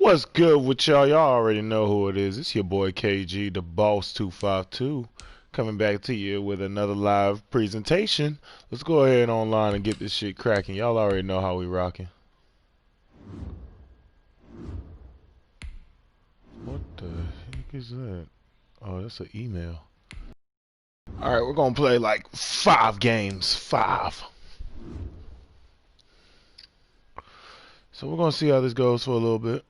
What's good with y'all? Y'all already know who it is. It's your boy KG, the Boss 252, coming back to you with another live presentation. Let's go ahead online and get this shit cracking. Y'all already know how we rocking. What the heck is that? Oh, that's an email. Alright, we're gonna play like 5 games. 5. So we're gonna see how this goes for a little bit.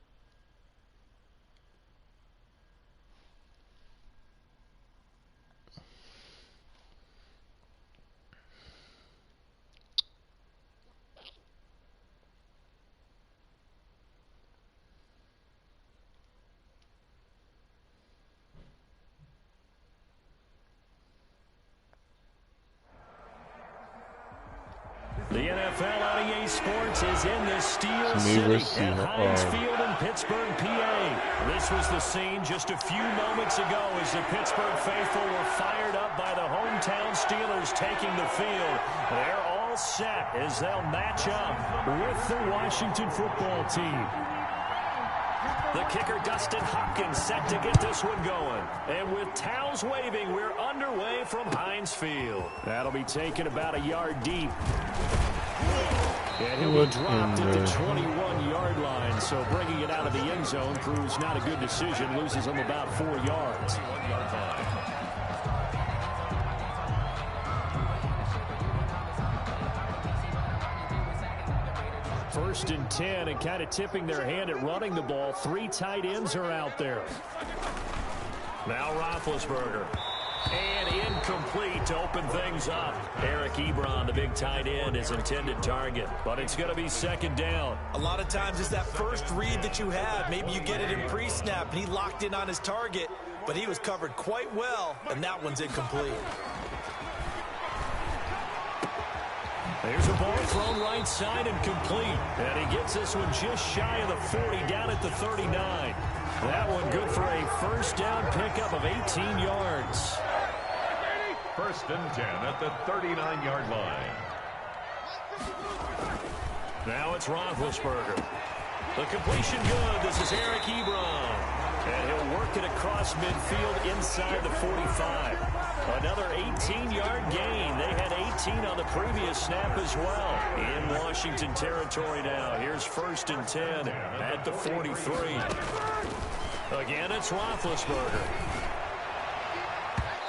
The NFL out of EA Sports is in the Steel City at Heinz Field in Pittsburgh, PA. This was the scene just a few moments ago as the Pittsburgh faithful were fired up by the hometown Steelers taking the field. They're all set as they'll match up with the Washington football team. The kicker, Dustin Hopkins, set to get this one going. And with towels waving, we're underway from Heinz Field. That'll be taken about a yard deep. And he'll be dropped at the 21-yard line. So bringing it out of the end zone proves not a good decision. Loses him about 4 yards. First and 10, and kind of tipping their hand at running the ball. 3 tight ends are out there. Now Roethlisberger. And incomplete to open things up. Eric Ebron, the big tight end, his intended target. But it's going to be second down. A lot of times it's that first read that you have. Maybe you get it in pre-snap, and he locked in on his target. But he was covered quite well, and that one's incomplete. There's a ball thrown right side and complete. And he gets this one just shy of the 40, down at the 39. That one good for a first down pickup of 18 yards. First and 10 at the 39-yard line. Now it's Roethlisberger. The completion good. This is Eric Ebron. And he'll work it across midfield inside the 45. Another 18-yard gain. They had 18 on the previous snap as well. In Washington territory now. Here's first and 10 at the 43. Again, it's Roethlisberger.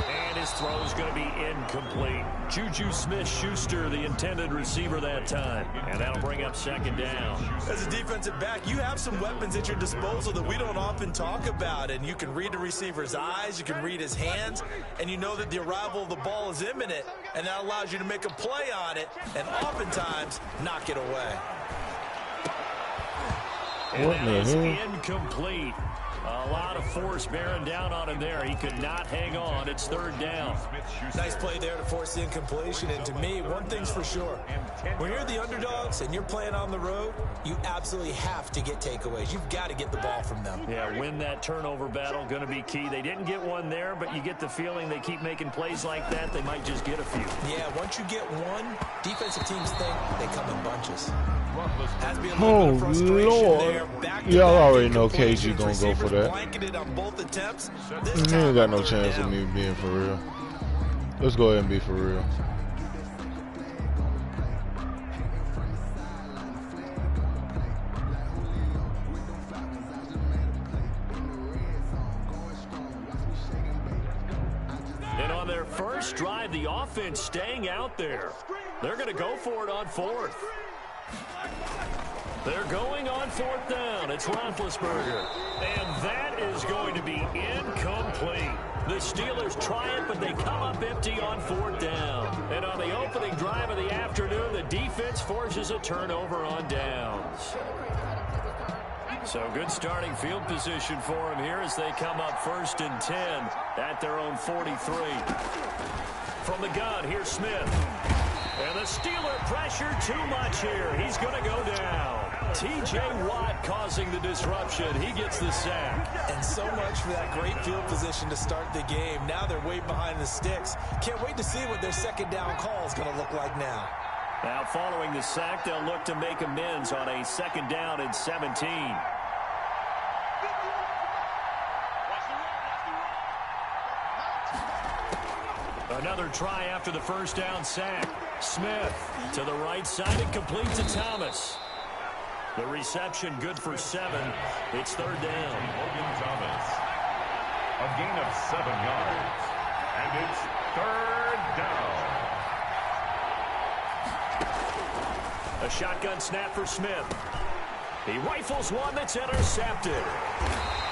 And his throw is going to be incomplete. Juju Smith-Schuster, the intended receiver that time. And that'll bring up second down. As a defensive back, you have some weapons at your disposal that we don't often talk about. And you can read the receiver's eyes, you can read his hands, and you know that the arrival of the ball is imminent. And that allows you to make a play on it and oftentimes knock it away. And that is incomplete. A lot of force bearing down on him there. He could not hang on. It's third down. Nice play there to force the incompletion. And to me, one thing's for sure. When you're the underdogs and you're playing on the road, you absolutely have to get takeaways. You've got to get the ball from them. Yeah, win that turnover battle. Going to be key. They didn't get one there, but you get the feeling they keep making plays like that. They might just get a few. Yeah, once you get one, defensive teams think they come in bunches. Oh, Lord. Y'all already know KG gonna go for that. He ain't got no chance of me being for real. Let's go ahead and be for real. And on their first drive, the offense staying out there. They're going to go for it on fourth. They're going on fourth down. It's Roethlisberger. And that is going to be incomplete. The Steelers try it, but they come up empty on fourth down. And on the opening drive of the afternoon, the defense forces a turnover on downs. So good starting field position for them here as they come up first and 10 at their own 43. From the gun, here's Smith. And the Steeler pressure too much here. He's going to go down. T.J. Watt causing the disruption. He gets the sack. And so much for that great field position to start the game. Now they're way behind the sticks. Can't wait to see what their second down call is going to look like now. Now following the sack, they'll look to make amends on a second down and 17. Another try after the first down sack. Smith to the right side and complete to Thomas. The reception good for 7. It's third down. Logan Thomas. A gain of 7 yards. And it's third down. A shotgun snap for Smith. He rifles one that's intercepted.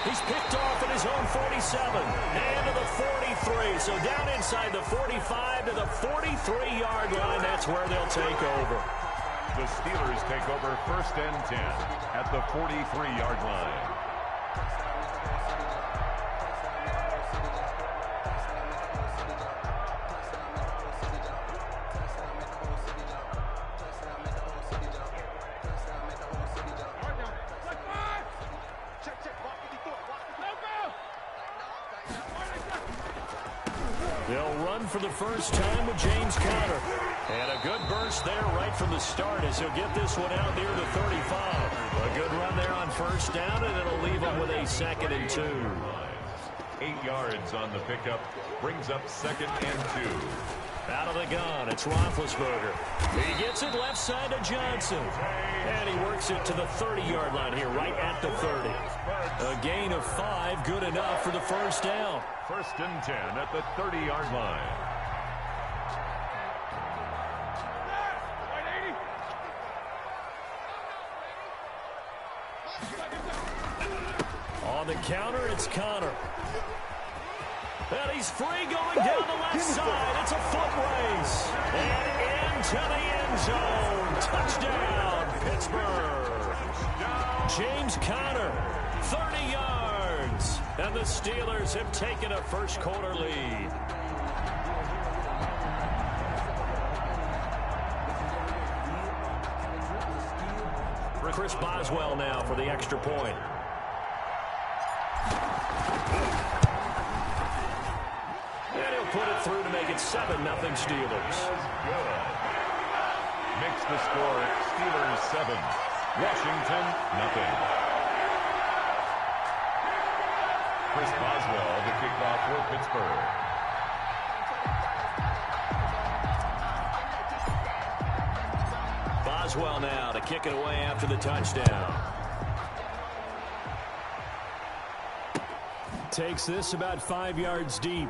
He's picked off at his own 47 and to the 43. So down inside the 45 to the 43-yard line. That's where they'll take over. The Steelers take over first and 10 at the 43-yard line. They'll run for the first time with James Conner. And a good burst there right from the start as he'll get this one out near the 35. A good run there on first down, and it'll leave him with a 2nd and 2. 8 yards on the pickup. Brings up 2nd and 2. Out of the gun, it's Roethlisberger. He gets it left side to Johnson. And he works it to the 30-yard line here, right at the 30. A gain of 5, good enough for the first down. First and 10 at the 30-yard line. On the counter, it's Conner. And he's free going down the left side. It's a foot race. And into the end zone. Touchdown, Pittsburgh. James Conner, 30 yards. And the Steelers have taken a first quarter lead. Chris Boswell now for the extra point. And he'll put it through to make it 7-0 Steelers. Good. Makes the score Steelers 7, Washington 0. Chris Boswell the kickoff for Pittsburgh. Boswell now to kick it away after the touchdown. Takes this about 5 yards deep.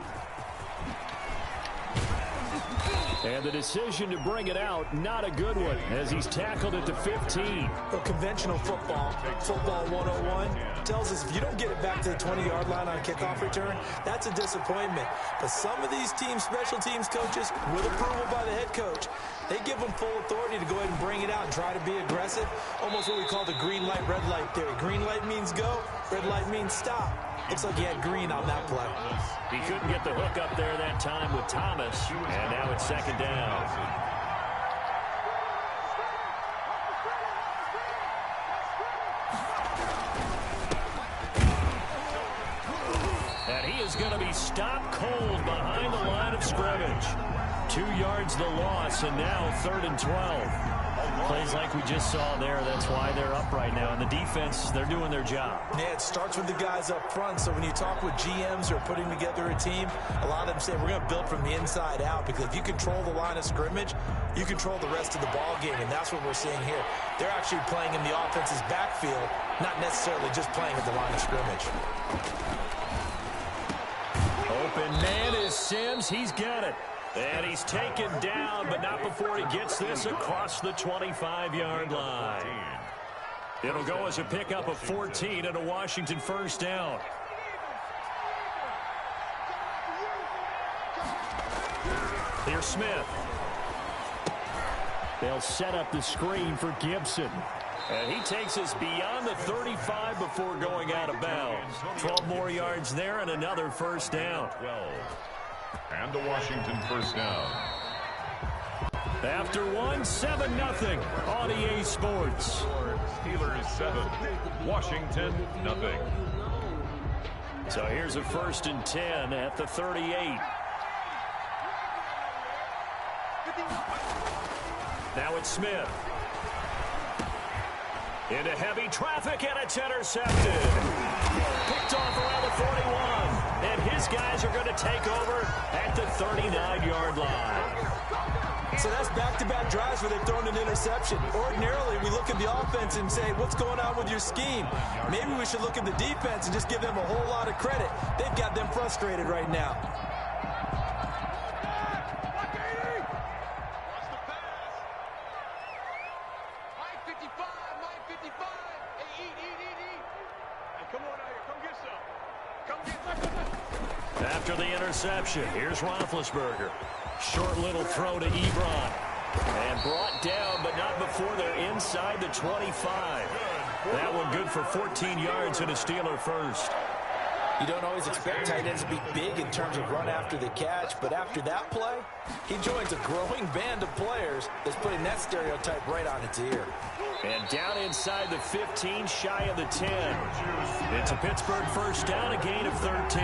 And the decision to bring it out, not a good one, as he's tackled at the 15. Well, conventional football 101, tells us if you don't get it back to the 20-yard line on a kickoff return, that's a disappointment. But some of these teams, special teams coaches, with approval by the head coach, they give them full authority to go ahead and bring it out and try to be aggressive. Almost what we call the green light, red light theory. Green light means go, red light means stop. Looks like he had green on that play. He couldn't get the hook up there that time with Thomas, and now it's 2nd down. And he is going to be stopped cold behind the line of scrimmage. 2 yards the loss, and now 3rd and 12. Plays like we just saw there. That's why they're up right now. And the defense, they're doing their job. Yeah, it starts with the guys up front. So when you talk with GMs who are putting together a team, a lot of them say we're going to build from the inside out, because if you control the line of scrimmage, you control the rest of the ball game. And that's what we're seeing here. They're actually playing in the offense's backfield, not necessarily just playing at the line of scrimmage. Open man is Sims. He's got it. And he's taken down, but not before he gets this across the 25-yard line. It'll go as a pickup of 14 and a Washington first down. Here's Smith. They'll set up the screen for Gibson. And he takes us beyond the 35 before going out of bounds. 12 more yards there and another first down. 12. And a Washington first down. After 7-0 on EA Sports. Steelers 7, Washington 0. So here's a 1st and 10 at the 38. Now it's Smith. Into heavy traffic, and it's intercepted. Picked off around the 41. And his his guys are going to take over at the 39-yard line. So that's back-to-back drives where they've thrown an interception. Ordinarily, we look at the offense and say, what's going on with your scheme? Maybe we should look at the defense and just give them a whole lot of credit. They've got them frustrated right now. After the interception, here's Roethlisberger. Short little throw to Ebron. And brought down, but not before they're inside the 25. That one good for 14 yards and a Steeler first. You don't always expect tight ends to be big in terms of run after the catch, but after that play, he joins a growing band of players that's putting that stereotype right on its ear. And down inside the 15, shy of the 10. It's a Pittsburgh first down, a gain of 13.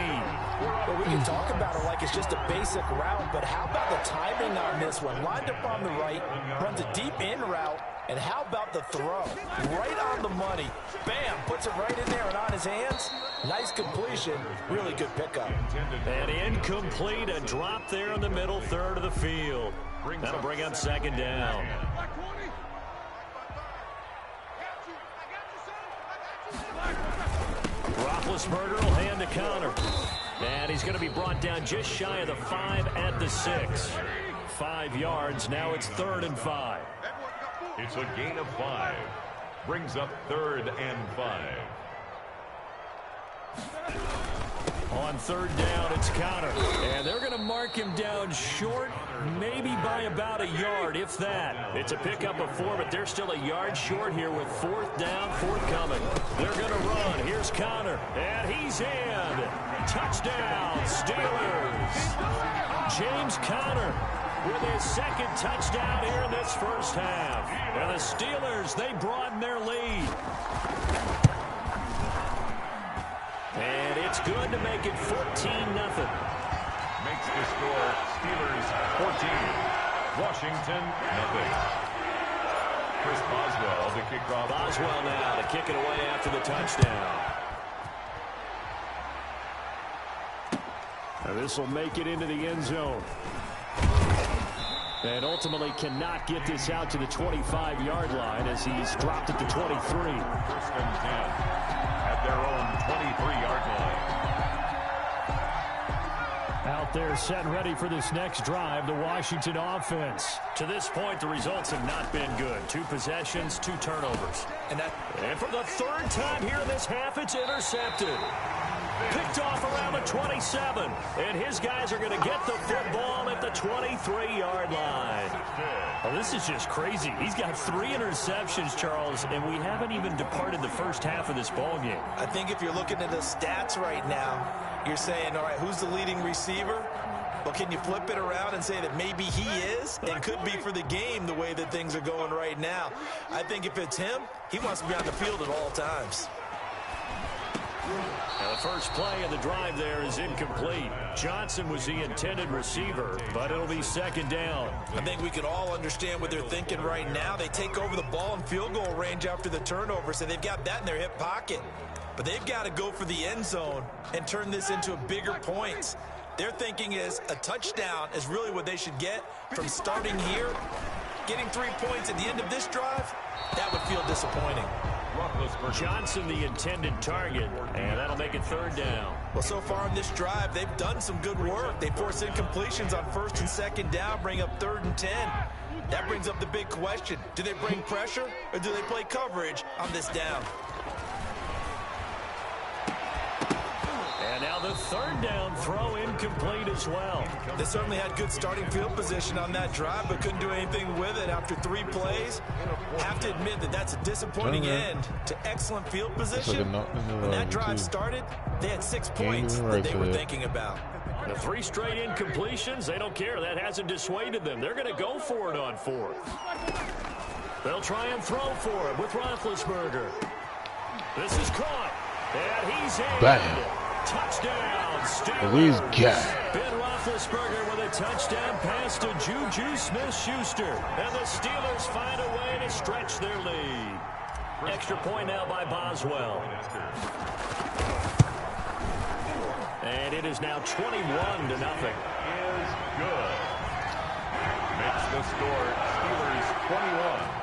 Well, we can talk about it like it's just a basic route, but how about the timing on this one? Lined up on the right, runs a deep in route, and how about the throw? Right on the money. Bam, puts it right in there and on his hands. Nice completion, really good pickup. And incomplete, a drop there in the middle third of the field. That'll bring up second down. Roethlisberger will hand the counter. And he's going to be brought down just shy of the 5 at the 6. 5 yards, now it's 3rd and 5. It's a gain of 5. Brings up 3rd and 5. On 3rd down, it's Connor. And they're going to mark him down short, maybe by about a yard, if that. It's a pickup of 4, but they're still a yard short here with 4th down, forthcoming. They're going to run. Here's Connor. And he's in. Touchdown, Steelers. James Conner with his 2nd touchdown here in this first half. And the Steelers, they broaden their lead. And it's good to make it 14-0. Makes the score Steelers 14, Washington 0. Chris Boswell to kick off. Boswell now to kick it away after the touchdown. Now this will make it into the end zone. And ultimately cannot get this out to the 25-yard line as he's dropped it to 23. 1st and 10 at their own 23-yard line. Out there set and ready for this next drive, the Washington offense. To this point, the results have not been good. 2 possessions, 2 turnovers. And for the 3rd time here in this half, it's intercepted. Picked off around the 27. And his guys are going to get the football at the 23-yard line. Well, this is just crazy. He's got 3 interceptions, Charles, and we haven't even departed the first half of this ballgame. I think if you're looking at the stats right now, you're saying, all right, who's the leading receiver? Well, can you flip it around and say that maybe he is and could be for the game the way that things are going right now? I think if it's him, he wants to be on the field at all times. Now the first play of the drive there is incomplete. Johnson was the intended receiver, but it'll be 2nd down. I think we can all understand what they're thinking right now. They take over the ball in field goal range after the turnover, so they've got that in their hip pocket. But they've got to go for the end zone and turn this into bigger points. Their thinking is a touchdown is really what they should get from starting here. Getting 3 points at the end of this drive, that would feel disappointing. Johnson the intended target, and that'll make it 3rd down. Well, so far in this drive, they've done some good work. They force incompletions on 1st and 2nd down, bring up 3rd and 10. That brings up the big question. Do they bring pressure or do they play coverage on this down? And now the 3rd down throw incomplete as well. They certainly had good starting field position on that drive, but couldn't do anything with it after 3 plays. Have to admit that that's a disappointing end to excellent field position. When that drive started, they had 6 points that they were thinking about. The 3 straight incompletions, they don't care. That hasn't dissuaded them. They're going to go for it on 4th. They'll try and throw for it with Roethlisberger. This is caught, and he's in. Bam. Touchdown, Louise Steelers. got Ben Roethlisberger with a touchdown pass to Juju Smith-Schuster. And the Steelers find a way to stretch their lead. Extra point now by Boswell. And it is now 21-0. Is good. Makes the score Steelers 21.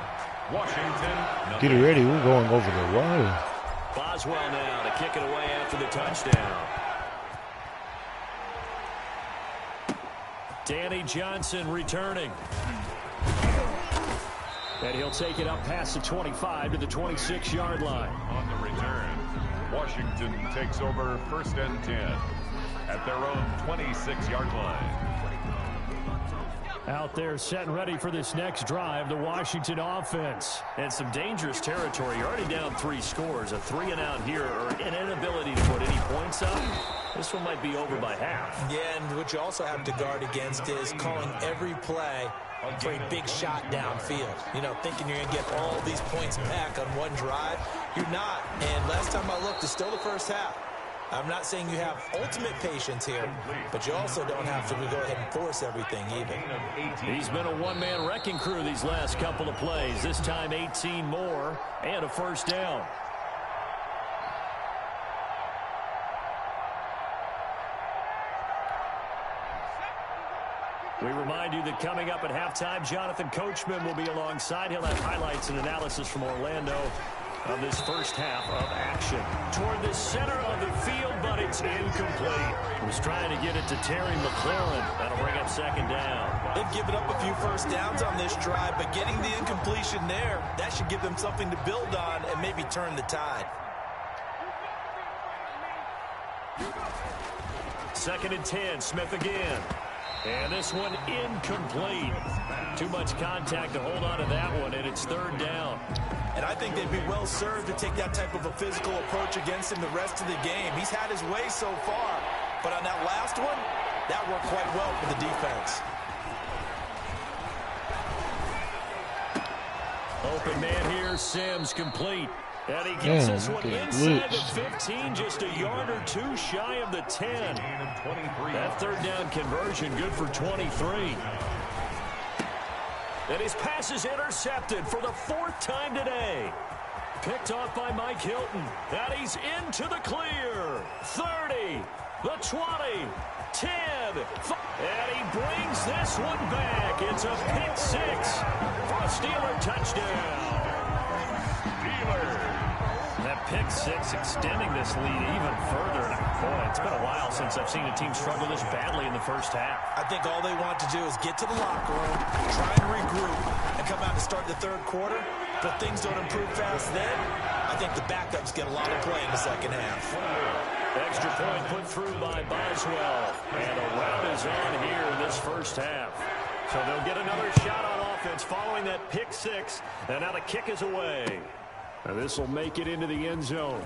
Washington, nothing. Get it ready. We're going over the wire. Boswell now to kick it away after the touchdown. Danny Johnson returning. And he'll take it up past the 25 to the 26-yard line. On the return, Washington takes over 1st and 10 at their own 26-yard line. Out there set and ready for this next drive, the Washington offense. And some dangerous territory. You're already down 3 scores. A 3-and-out here or an inability to put any points up. This one might be over by half. Yeah, and what you also have to guard against is calling every play for a big shot downfield. You know, thinking you're going to get all these points back on one drive. You're not. And last time I looked, it's still the first half. I'm not saying you have ultimate patience here, but you also don't have to go ahead and force everything either. He's been a one-man wrecking crew these last couple of plays. This time 18 more and a first down. We remind you that coming up at halftime, Jonathan Coachman will be alongside. He'll have highlights and analysis from Orlando of this first half of action. Toward the center of the field, but it's incomplete. Was trying to get it to Terry McLaurin. That'll bring up 2nd down. They've given up a few first downs on this drive, but getting the incompletion there, that should give them something to build on and maybe turn the tide. 2nd and 10, Smith again. And this one incomplete. Too much contact to hold on to that one, and it's 3rd down. And I think they'd be well served to take that type of a physical approach against him the rest of the game. He's had his way so far, but on that last one, that worked quite well for the defense. Open man here, Sims complete. And he gets this one inside the 15, just a yard or 2 shy of the 10. That 3rd down conversion good for 23. And his pass is intercepted for the 4th time today. Picked off by Mike Hilton. And he's into the clear. 30, the 20, 10. And he brings this one back. It's a pick 6 for a Steeler touchdown. That pick 6 extending this lead even further. Boy, it's been a while since I've seen a team struggle this badly in the first half. I think all they want to do is get to the locker room, try and regroup, and come out to start the 3rd quarter. But things don't improve fast then. I think the backups get a lot of play in the 2nd half. Extra point put through by Boswell. And a round is on here in this first half. So they'll get another shot on offense following that pick 6. And now the kick is away. And this will make it into the end zone.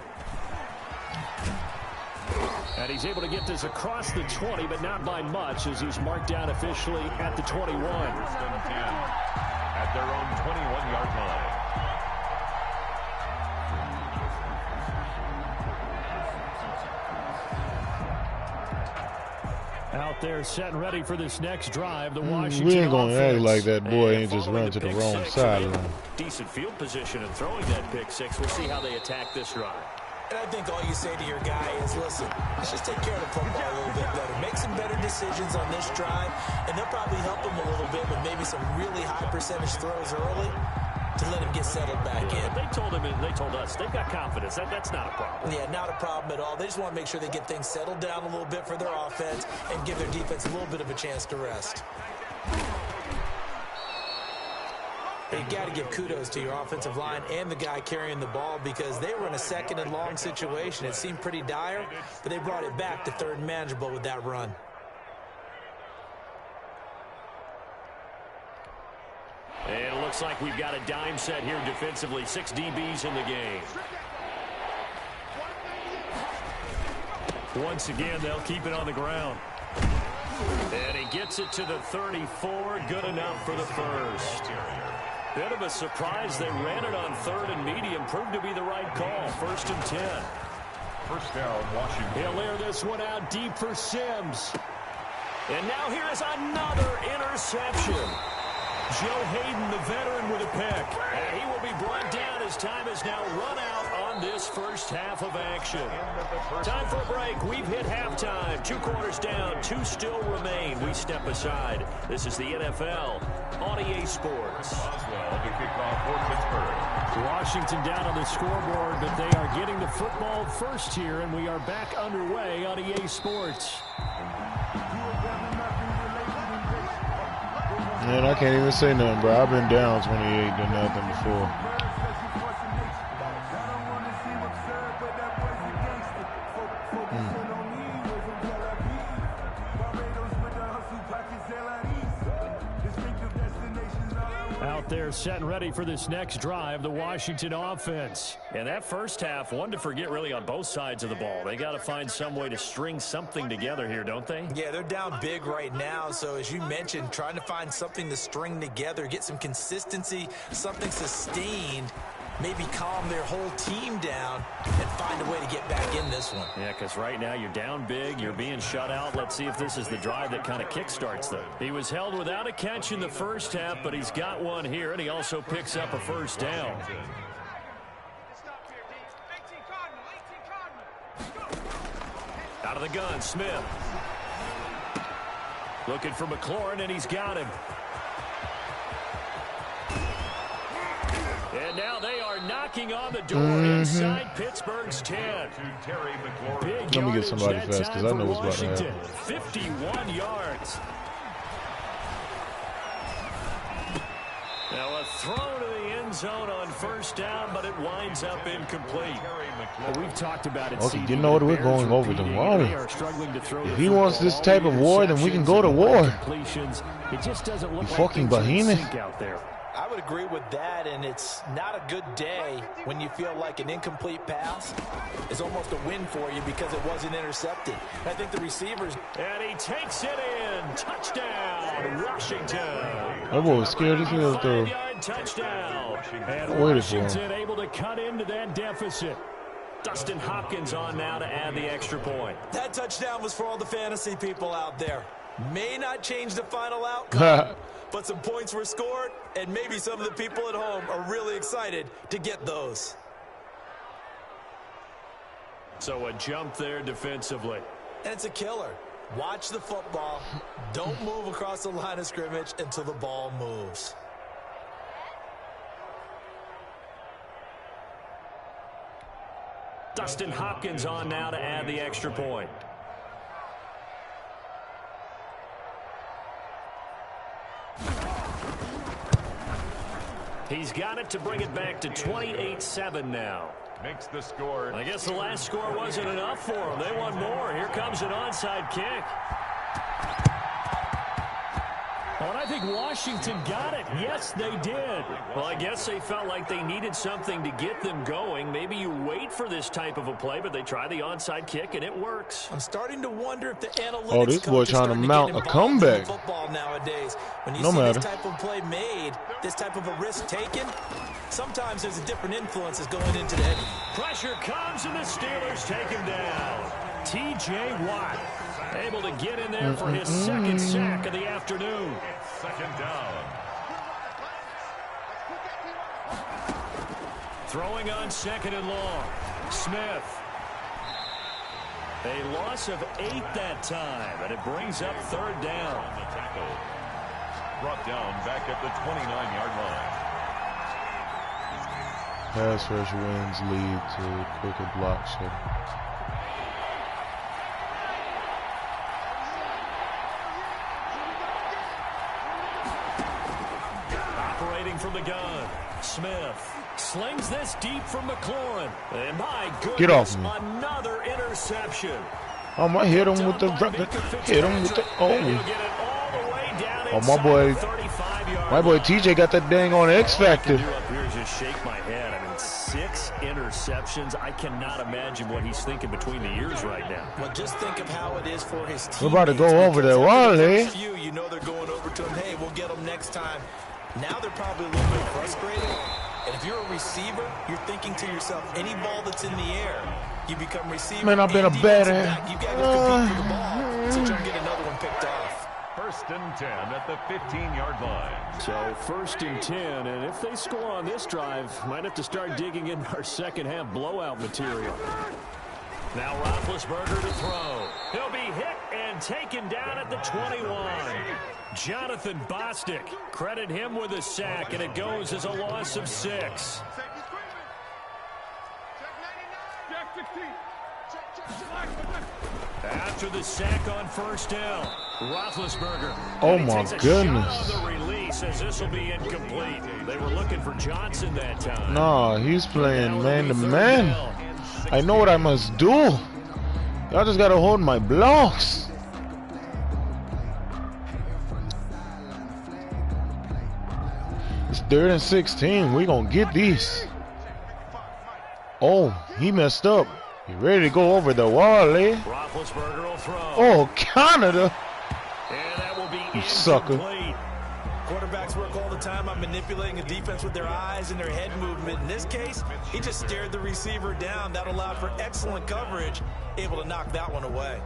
And he's able to get this across the 20, but not by much, as he's marked down officially at the 21. 1st and 10 at their own 21-yard line. Out there set and ready for this next drive, the Washington We ain't going to act offense. like that boy And ain't just following run to the pick wrong 6, sideline. Decent field position and throwing that pick 6. We'll see how they attack this drive. And I think all you say to your guy is, listen, let's just take care of the football a little bit better. Make some better decisions on this drive, and they'll probably help him a little bit with maybe some really high percentage throws early to let him get settled back in. They told him, and they told us, they've got confidence. That's not a problem. Yeah, not a problem at all. They just want to make sure they get things settled down a little bit for their offense and give their defense a little bit of a chance to rest. You got to give kudos to your offensive line and the guy carrying the ball, because they were in a 2nd and long situation. It seemed pretty dire, but they brought it back to 3rd and manageable with that run. And it looks like we've got a dime set here defensively. 6 DBs in the game. Once again, they'll keep it on the ground. And he gets it to the 34. Good enough for the first. Bit of a surprise. They ran it on 3rd and medium. Proved to be the right call. 1st and 10. First down, Washington. He'll air this one out deep for Sims. And now here is another interception. Joe Hayden, the veteran, with a pick. And he will be brought down as time is now run out on on this first half of action. Time for a break. We've hit halftime. 2 quarters down, 2 still remain. We step aside. This is the NFL on EA Sports. To kick off for Pittsburgh. Washington down on the scoreboard, but they are getting the football first here, and we are back underway on EA Sports. Man, I can't even say nothing, bro. I've been down 28-0 before. Out there set and ready for this next drive, the Washington offense. And that first half, one to forget really on both sides of the ball. They got to find some way to string something together here, don't they? Yeah, they're down big right now. So as you mentioned, trying to find something to string together, get some consistency, something sustained, maybe calm their whole team down and find a way to get back in this one. Yeah, because right now you're down big, you're being shut out. Let's see if this is the drive that kind of kickstarts them. He was held without a catch in the first half, but he's got one here, and he also picks up a first down. Out of the gun, Smith. Looking for McLaurin, and he's got him. And now they are knocking on the door inside Pittsburgh's 10. Big Let me get somebody fast, because I know what's about to happen. 51 yards. Now a throw to the end zone on first down, but it winds up incomplete. Well, we've talked about it. Okay, you know what? We're going over the water. If he wants this type of war, then we can go to war. It just doesn't look You fucking behemoth. out there. I would agree with that, and it's not a good day when you feel like an incomplete pass is almost a win for you because it wasn't intercepted. I think the receivers... And he takes it in. Touchdown, Washington. That boy was scared as hell, though. 5-yard touchdown. And Waited for him. Washington able to cut into that deficit. Dustin Hopkins on now to add the extra point. That touchdown was for all the fantasy people out there. May not change the final outcome, but some points were scored, and maybe some of the people at home are really excited to get those. So a jump there defensively. And it's a killer. Watch the football. Don't move across the line of scrimmage until the ball moves. Dustin Hopkins on now to add the extra point. He's got it to bring it back to 28-7 now. Makes the score. I guess the last score wasn't enough for them. They want more. Here comes an onside kick. Well, and I think Washington got it. Yes, they did. Well, I guess they felt like they needed something to get them going. Maybe you wait for this type of a play, but they try the onside kick, and it works. I'm starting to wonder if the analytics... Oh, this boy trying to mount a comeback. Football nowadays. When you No see matter. this type of play made, this type of a risk taken, sometimes there's a different influences going into the head. Pressure comes, and the Steelers take him down. T.J. Watt able to get in there for his second sack of the afternoon. Second down. Throwing on second and long. Smith. A loss of 8 that time, and it brings up third down. On the tackle. Brought down back at the 29-yard line. Pass rush wins lead to quicker block shot. Operating from the gun. Smith slings this deep from McLaurin. And my goodness, Get off me. Another interception. Oh, I hit him with the hit him with the oh my boy TJ got that dang on X Factor. Up here is just shake my head. I mean, 6 interceptions. I cannot imagine what he's thinking between the ears right now. Well, just think of how it is for his teammates. We're about to go over there, Wally. You know they're going over to him. Hey, we'll get them next time. Now they're probably a little bit frustrated. And if you're a receiver, you're thinking to yourself, any ball that's in the air, you become receiver. Man, I've been a bad You got to go compete for the ball. So try and get another one picked off. first and 10 at the 15-yard line. So first and 10, and if they score on this drive, might have to start digging in our second half blowout material. Now Roethlisberger to throw. He'll be hit and taken down at the 21. Jonathan Bostic, credit him with a sack, and it goes as a loss of 6. After the sack on first down, Roethlisberger. Oh my goodness. The release as this will be incomplete. They were looking for Johnson that time. No, he's playing man to man. I know what I must do. Y'all just gotta hold my blocks. It's 3rd and 16. We gonna get these. Oh, he messed up. He ready to go over the wall, eh? Roethlisberger will throw. Oh, Canada. And that will be You sucker. Quarterbacks work all the time on manipulating a defense with their eyes and their head movement. In this case, he just stared the receiver down. That allowed for excellent coverage, able to knock that one away.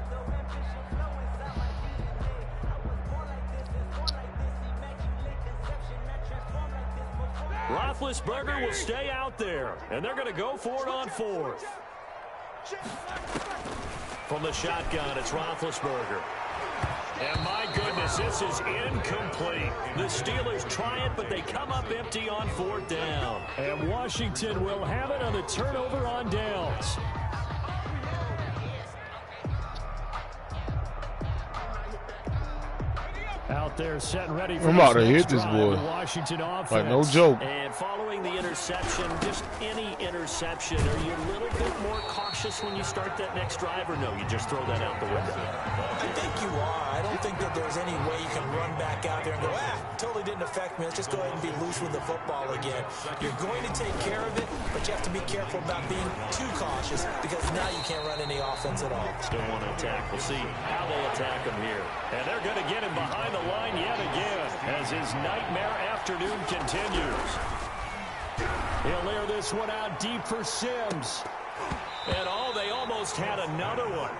Roethlisberger will stay out there, and they're going to go for it on 4th. From the shotgun, it's Roethlisberger. And my goodness, this is incomplete. The Steelers try it, but they come up empty on 4th down. And Washington will have it on the turnover on downs. Out there, set and ready for I'm about to hit next this drive, boy. the Washington offense. Like no joke. And following the interception, just any interception, are you a little bit more cautious when you start that next drive, or no, you just throw that out the window? I think you are. I don't think that there's any way you can run back out there and go, totally didn't affect me. Let's just go ahead and be loose with the football again. You're going to take care of it, but you have to be careful about being too cautious because now you can't run any offense at all. Still want to attack. We'll see how they attack him here. And they're going to get him behind the line yet again as his nightmare afternoon continues. He'll air this one out deep for Sims. And they almost had another one.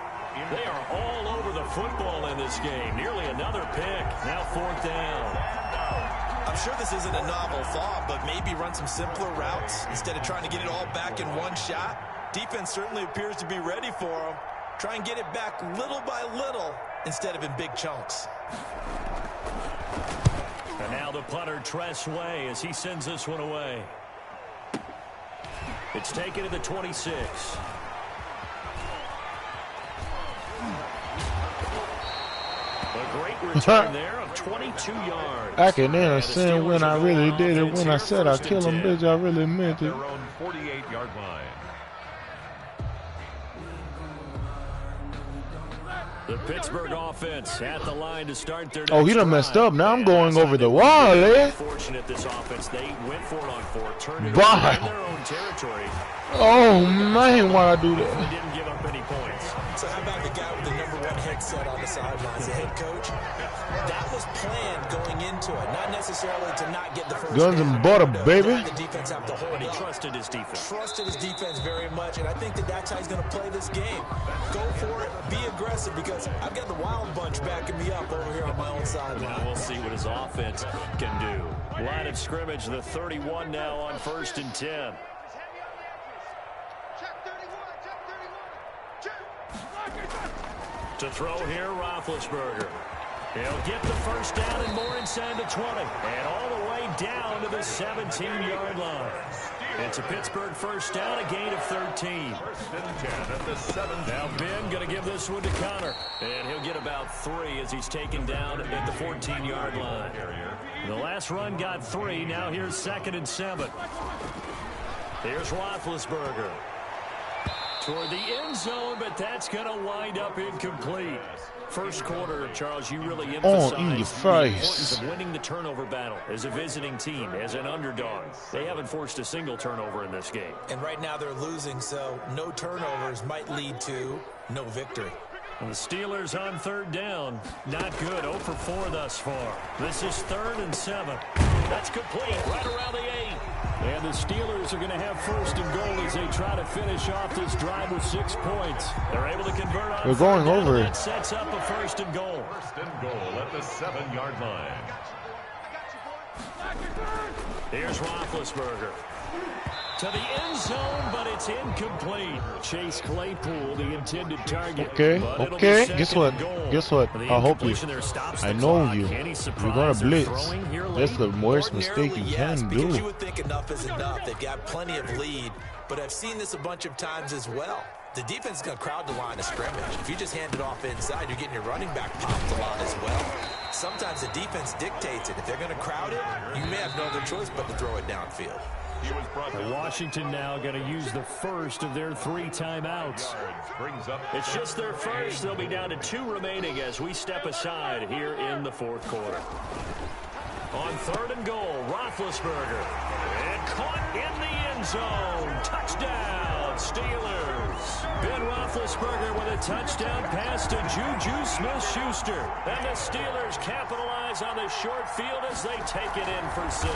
They are all over the football in this game. Nearly another pick. Now 4th down. I'm sure this isn't a novel thought, but maybe run some simpler routes instead of trying to get it all back in one shot. Defense certainly appears to be ready for him. Try and get it back little by little instead of in big chunks. And now the punter, Tress Way, as he sends this one away. It's taken to the 26. A great return there of 22 yards. I can understand when I really did it. When I said I kill him, bitch, I really meant it. Their own 48-yard line. The Pittsburgh offense at the line to start their Oh, he done messed up. Now I'm going over the wall, eh? Fortunate this offense. They went for it on 4, turned it Bye. over in their own territory. Oh, man, why'd I do They that? didn't give up any points. So how about the guy with the #1 headset on the sidelines, the head coach? That was planned going into it, not necessarily to not get the first Guns down. and butter, No, baby. The defense have to hold But he up. trusted his defense. Trusted his defense very much, and I think that that's how he's going to play this game. Go for it, be aggressive, because I've got the wild bunch backing me up over here on my own sideline. Now we'll see what his offense can do. Line of scrimmage, the 31 now on 1st and 10. To throw here, Roethlisberger. He'll get the first down and more inside the 20. And all the way down to the 17-yard line. It's a Pittsburgh first down, a gain of 13. First and 10 at the 7. Now Ben going to give this one to Connor. And he'll get about 3 as he's taken down at the 14-yard line. The last run got 3. Now here's 2nd and 7. Here's Roethlisberger. Toward the end zone, but that's going to wind up incomplete. First quarter, Charles, you really emphasized in your the face. importance of winning the turnover battle as a visiting team, as an underdog. They haven't forced a single turnover in this game. And right now they're losing, so no turnovers might lead to no victory. And the Steelers on 3rd down. Not good. 0 for 4 thus far. This is 3rd and 7. That's complete. Right around the 8. And the Steelers are going to have 1st and goal as they try to finish off this drive with 6 points. They're able to convert on. We're going over. That sets up a 1st and goal. 1st and goal at the 7-yard line. Here's Roethlisberger. To the end zone, but it's incomplete. Chase Claypool, the intended target. Okay, okay. Guess what? Guess what? I hope you. I know you. You're gonna blitz. That's the worst mistake you can do. You would think enough is enough. They've got plenty of lead, but I've seen this a bunch of times as well. The defense is going to crowd the line of scrimmage. If you just hand it off inside, you're getting your running back popped a lot as well. Sometimes the defense dictates it. If they're going to crowd it, you may have no other choice but to throw it downfield. Washington now going to use the first of their 3 timeouts. It's just their first. They'll be down to 2 remaining as we step aside here in the 4th quarter. On 3rd and goal, Roethlisberger. And caught in the end zone. Touchdown, Steelers. Ben Roethlisberger with a touchdown pass to Juju Smith-Schuster. And the Steelers capitalize on the short field as they take it in for 6.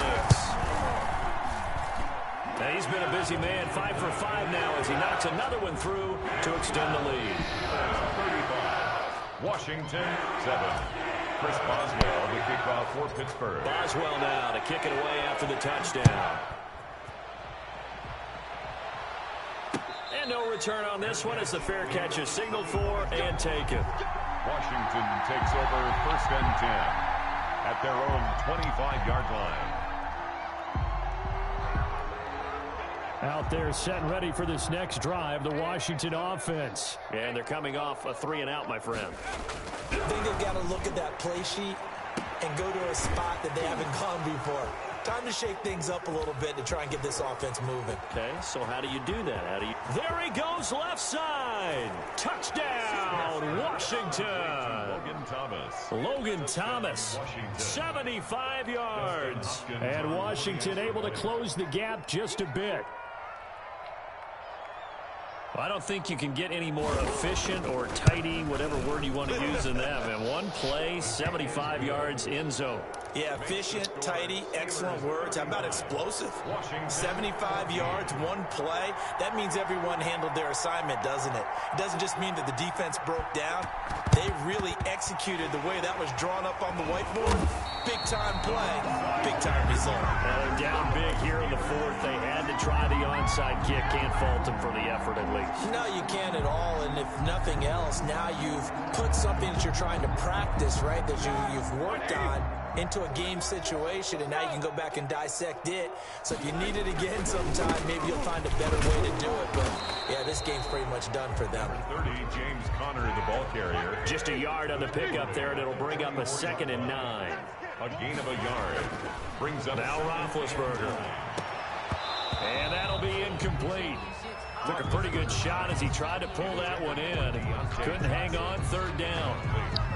Now he's been a busy man, 5 for 5 now as he knocks another one through to extend the lead. 35, Washington 7. Chris Boswell to kick off for Pittsburgh. Boswell now to kick it away after the touchdown. And no return on this one as the fair catch is signaled for and taken. Washington takes over 1st and 10 at their own 25-yard line. Out there set and ready for this next drive, the Washington offense. And they're coming off a 3 and out, my friend. I think they've got to look at that play sheet and go to a spot that they haven't gone before. Time to shake things up a little bit to try and get this offense moving. Okay, so how do you do that? There he goes, left side. Touchdown, Washington. Logan Thomas, 75 yards. And Washington able to close the gap just a bit. I don't think you can get any more efficient or tidy, whatever word you want to use in that. And 1 play, 75 yards, end zone. Yeah, efficient, tidy, excellent words. How about explosive? 75 yards, 1 play. That means everyone handled their assignment, doesn't it? It doesn't just mean that the defense broke down. They really executed the way that was drawn up on the whiteboard. Big-time play, big-time result. They're down big here in the 4th. They had to try the onside kick. Can't fault them for the effort, at least. No, you can't at all, and if nothing else, now you've put something that you're trying to practice, right, that you've worked on into a game situation, and now you can go back and dissect it. So if you need it again sometime, maybe you'll find a better way to do it. But, yeah, this game's pretty much done for them. 30, James Conner, the ball carrier. Just a yard on the pickup there, and it'll bring up a 2nd and 9. A gain of a yard. Brings up now Roethlisberger. And that'll be incomplete. Took a pretty good shot as he tried to pull that one in. Couldn't hang on, 3rd down.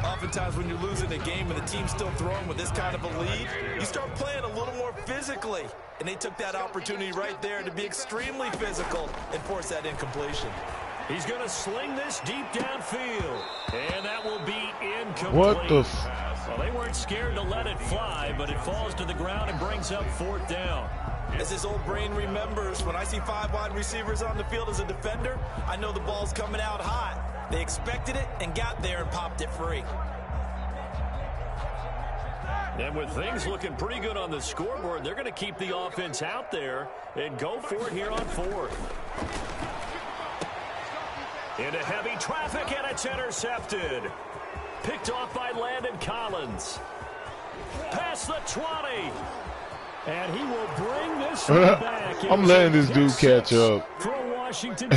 Oftentimes when you're losing a game and the team's still throwing with this kind of a lead, you start playing a little more physically. And they took that opportunity right there to be extremely physical and force that incompletion. He's going to sling this deep downfield. And that will be incomplete. What the Well, they weren't scared to let it fly, but it falls to the ground and brings up 4th down. As his old brain remembers, when I see 5 wide receivers on the field as a defender, I know the ball's coming out hot. They expected it and got there and popped it free. And with things looking pretty good on the scoreboard, they're going to keep the offense out there and go for it here on 4th. Into heavy traffic, and it's intercepted. Picked off by Landon Collins. Past the 20. And he will bring this one back. I'm letting this dude catch up.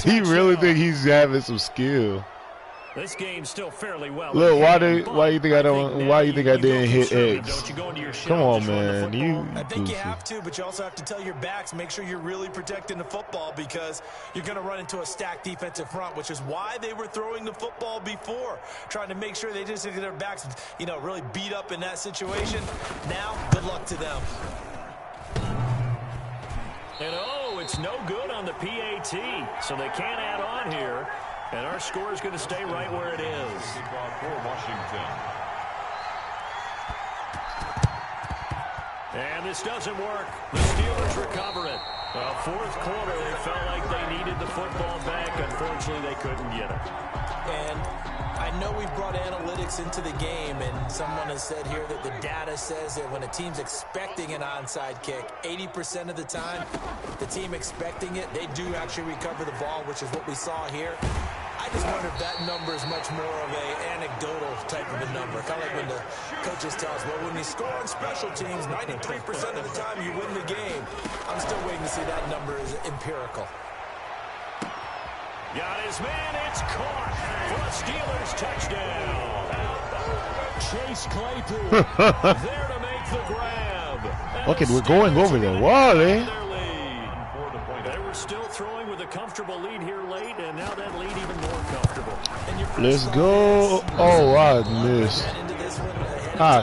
He really think he's having some skill. This game's still fairly well. Look, why you think I didn't hit X? Come on, man. I think you have to, but you also have to tell your backs, make sure you're really protecting the football, because you're going to run into a stacked defensive front, which is why they were throwing the football before, trying to make sure they just get their backs, really beat up in that situation. Now, good luck to them. And it's no good on the PAT, so they can't add on here. And our score is going to stay right where it is. For Washington. And this doesn't work. The Steelers recover it. Fourth quarter, they felt like they needed the football back. Unfortunately, they couldn't get it. And I know we brought analytics into the game, and someone has said here that the data says that when a team's expecting an onside kick, 80% of the time, the team expecting it, they do actually recover the ball, which is what we saw here. I just wonder if that number is much more of an anecdotal type of a number. Kind of like when the coaches tell us, well, when you score on special teams, 93% of the time you win the game. I'm still waiting to see that number is empirical. Got his man, it's caught for a Steelers touchdown. Chase Claypool there to make the grab. Okay, we're going over the wall, eh? They were still throwing with a comfortable lead here late, and now that lead even more comfortable. Let's go. Oh, I missed.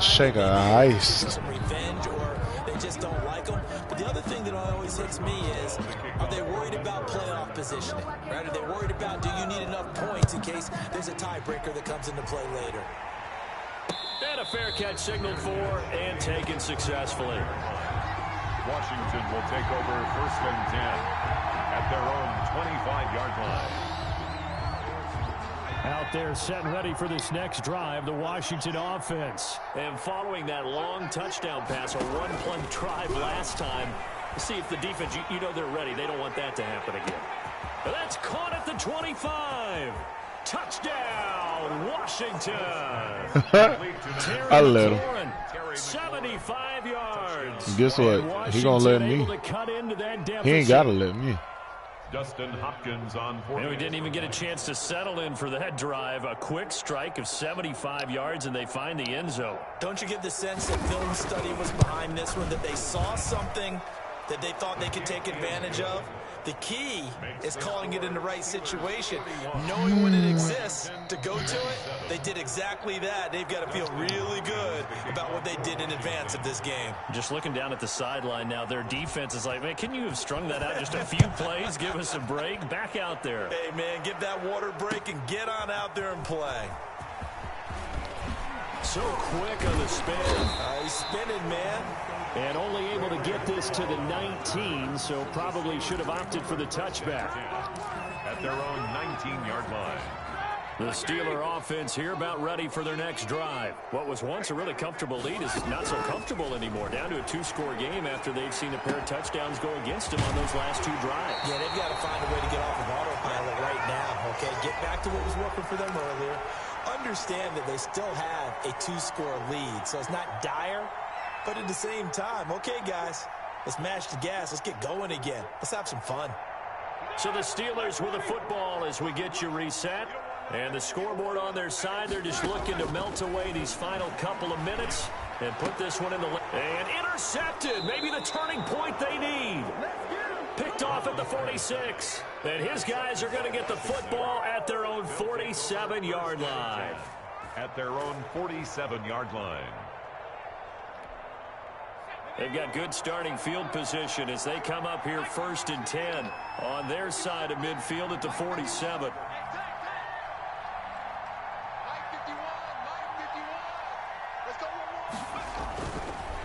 Shake of ice. Some revenge, or they just don't like them. But the other thing that always hits me is, are they worried about playoff positioning? Right? Are they worried about, do you need enough points in case there's a tiebreaker that comes into play later? And a fair catch signaled for and taken successfully. Washington will take over 1st and 10 at their own 25-yard line. Out there set and ready for this next drive, the Washington offense. And following that long touchdown pass, a one-play drive last time, see if the defense, you know they're ready. They don't want that to happen again. But that's caught at the 25. Touchdown, Washington. I let him. 75 yards. Guess what? He gonna let me. He ain't gotta let me. Dustin Hopkins on 4. And we didn't even get a chance to settle in for that drive. A quick strike of 75 yards, and they find the end zone. Don't you get the sense that film study was behind this one, that they saw something that they thought they could take advantage of? The key is calling it in the right situation, knowing when it exists to go to it. They did exactly that. They've got to feel really good about what they did in advance of this game. Just looking down at the sideline now, their defense is like, man, can you have strung that out just a few plays? Give us a break. Back out there. Hey, man, give that water break and get on out there and play. So quick on the spin. He's spinning, man. And only able to get this to the 19, so probably should have opted for the touchback. At their own 19-yard line. The Steeler offense here about ready for their next drive. What was once a really comfortable lead is not so comfortable anymore. Down to a 2-score game after they've seen a pair of touchdowns go against them on those last 2 drives. Yeah, they've got to find a way to get off of autopilot right now, okay? Get back to what was working for them earlier. Understand that they still have a 2-score lead, so it's not dire. But at the same time, okay, guys, let's mash the gas. Let's get going again. Let's have some fun. So the Steelers with the football as we get you reset. And the scoreboard on their side, they're just looking to melt away these final couple of minutes and put this one in the... And intercepted. Maybe the turning point they need. Picked off at the 46. And his guys are going to get the football at their own 47-yard line. At their own 47-yard line. They've got good starting field position as they come up here 1st and 10 on their side of midfield at the 47.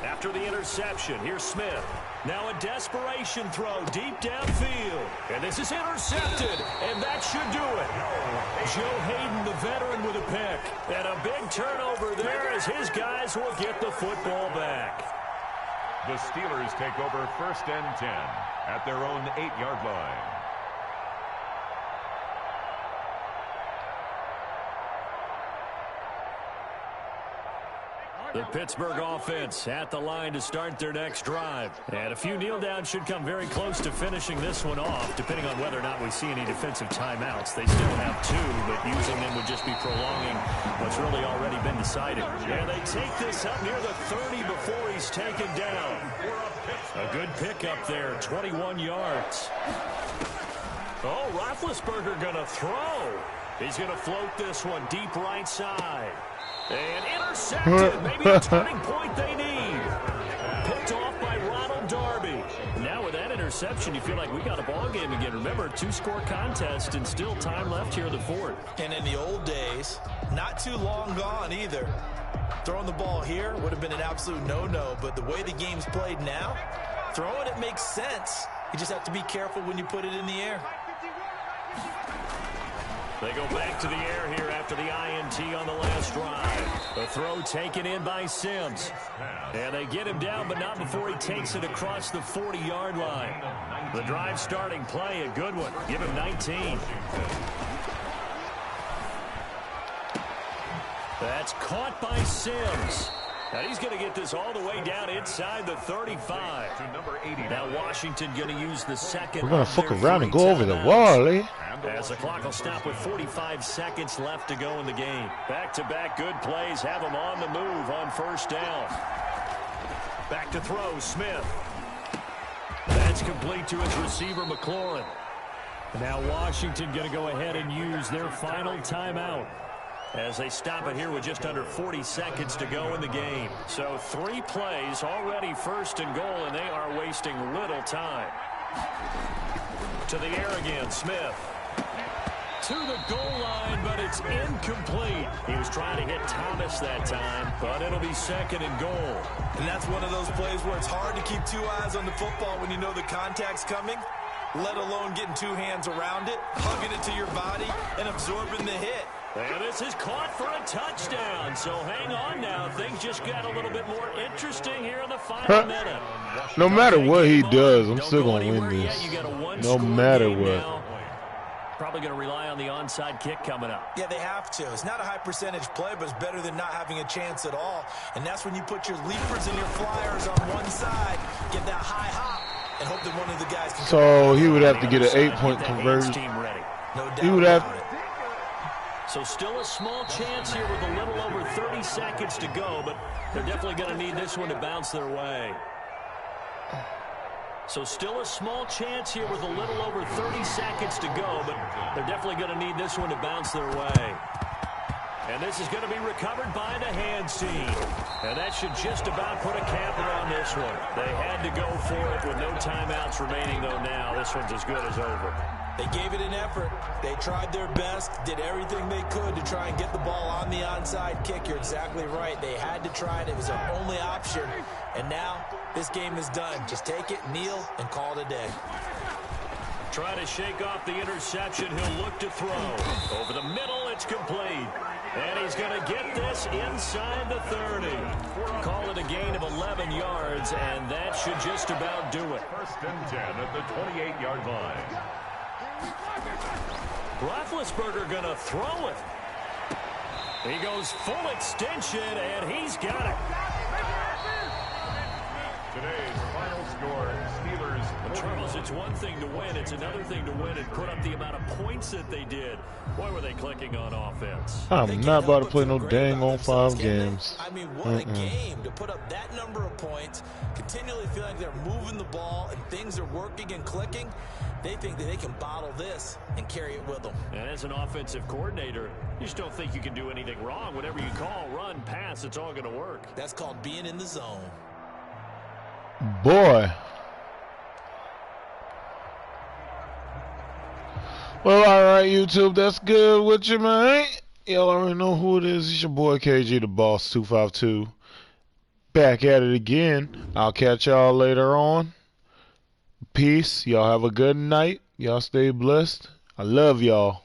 After the interception, here's Smith. Now a desperation throw deep downfield. And this is intercepted, and that should do it. Joe Hayden, the veteran, with a pick. And a big turnover there as his guys will get the football back. The Steelers take over 1st and 10 at their own 8-yard line. The Pittsburgh offense at the line to start their next drive. And a few kneel downs should come very close to finishing this one off, depending on whether or not we see any defensive timeouts. They still have 2, but using them would just be prolonging what's really already been decided. And they take this up near the 30 before he's taken down. A good pickup there, 21 yards. Oh, Roethlisberger going to throw. He's going to float this one deep right side. And intercepted. Maybe the turning point they need. Picked off by Ronald Darby. Now with that interception, you feel like we got a ball game again. Remember, 2-score contest and still time left here in the 4th. And in the old days, not too long gone either, Throwing the ball here would have been an absolute no-no, but the way the game's played now, throwing it makes sense. You just have to be careful when you put it in the air. They go back to the air here after the INT on the last drive. The throw taken in by Sims. And they get him down, but not before he takes it across the 40-yard line. The drive starting play, a good one. Give him 19. That's caught by Sims. Now he's going to get this all the way down inside the 35. Now Washington going to use the second. We're going to fuck around and go over the wall, eh? As the clock will stop with 45 seconds left to go in the game. Back-to-back good plays have them on the move on first down. Back to throw, Smith. That's complete to his receiver, McLaurin. Now Washington going to go ahead and use their final timeout as they stop it here with just under 40 seconds to go in the game. So 3 plays already first and goal, and they are wasting little time. To the air again, Smith. To the goal line, but it's incomplete. He was trying to hit Thomas that time, but it'll be second and goal. And that's one of those plays where it's hard to keep 2 eyes on the football when you know the contact's coming, let alone getting 2 hands around it, hugging it to your body, and absorbing the hit. And this is caught for a touchdown. So hang on now. Things just got a little bit more interesting here in the final minute. No matter what he does, I'm still going to win this. No matter what. Now. Probably going to rely on the onside kick coming up. Yeah, they have to. It's not a high percentage play, but it's better than not having a chance at all. And that's when you put your leapers and your flyers on one side, get that high hop, and hope that one of the guys can. So he would have to get an 8-point conversion. No doubt He would have. about it. So still a small chance here with a little over 30 seconds to go, but they're definitely going to need this one to bounce their way. So still a small chance here with a little over 30 seconds to go, but they're definitely going to need this one to bounce their way. And this is going to be recovered by the hands team. And that should just about put a capper on this one. They had to go for it with no timeouts remaining, though now this one's as good as over. They gave it an effort. They tried their best, did everything they could to try and get the ball on the onside kick. You're exactly right. They had to try it. It was their only option. And now this game is done. Just take it, kneel, and call it a day. Trying to shake off the interception. He'll look to throw. Over the middle, it's complete. And he's going to get this inside the 30. Call it a gain of 11 yards, and that should just about do it. First and 10 at the 28-yard line. Roethlisberger going to throw it. He goes full extension, and he's got it. Today's final score, Steelers. Charles, it's one thing to win. It's another thing to win and put up the amount of points that they did. Boy, were they clicking on offense. I'm not about to play no dang on 5 games. I mean, what a game to put up that number of points, continually feel like they're moving the ball and things are working and clicking. They think that they can bottle this and carry it with them. And as an offensive coordinator, you just don't think you can do anything wrong. Whatever you call, run, pass, it's all going to work. That's called being in the zone. Boy. Well, alright, YouTube, that's good with you, man. Y'all already know who it is. It's your boy KG252. Back at it again. I'll catch y'all later on. Peace. Y'all have a good night. Y'all stay blessed. I love y'all.